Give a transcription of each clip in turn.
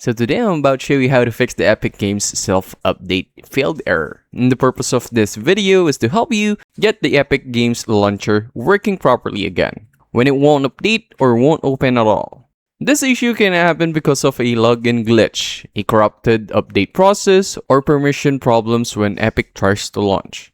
So today I'm about to show you how to fix the Epic Games self-update failed error. And the purpose of this video is to help you get the Epic Games launcher working properly again, when it won't update or won't open at all. This issue can happen because of a login glitch, a corrupted update process, or permission problems when Epic tries to launch.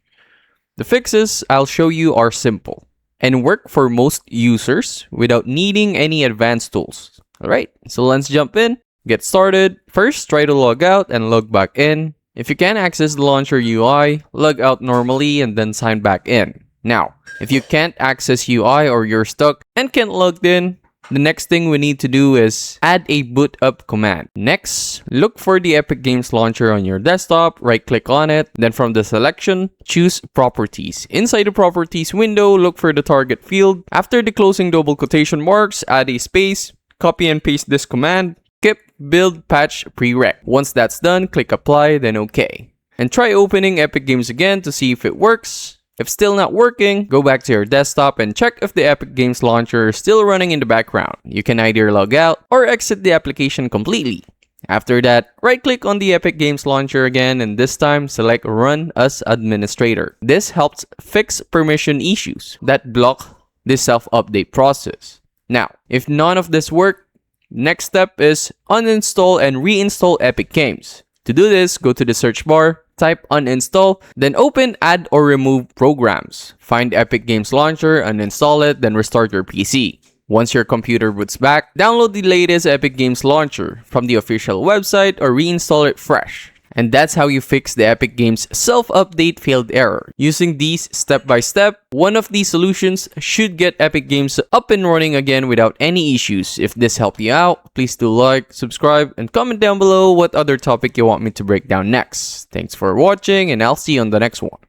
The fixes I'll show you are simple and work for most users without needing any advanced tools. Alright, so let's jump in. Get started. First, try to log out and log back in. If you can't access the launcher UI, log out normally and then sign back in. Now, if you can't access UI or you're stuck and can't log in, the next thing we need to do is add a boot up command. Next, look for the Epic Games launcher on your desktop, right-click on it, then from the selection, choose Properties. Inside the Properties window, look for the target field. After the closing double quotation marks, add a space, copy and paste this command. Skip build patch prereq. Once that's done, click apply, then OK. And try opening Epic Games again to see if it works. If still not working, go back to your desktop and check if the Epic Games launcher is still running in the background. You can either log out or exit the application completely. After that, right-click on the Epic Games launcher again and this time select Run as Administrator. This helps fix permission issues that block the self-update process. Now, if none of this worked, next step is uninstall and reinstall Epic Games. To do this, go to the search bar, type uninstall, then open add or remove programs. Find Epic Games Launcher, uninstall it, then restart your PC. Once your computer boots back, download the latest Epic Games Launcher from the official website or reinstall it fresh. And that's how you fix the Epic Games self-update failed error. Using these step by step, one of these solutions should get Epic Games up and running again without any issues. If this helped you out, please do like, subscribe, and comment down below what other topic you want me to break down next. Thanks for watching, and I'll see you on the next one.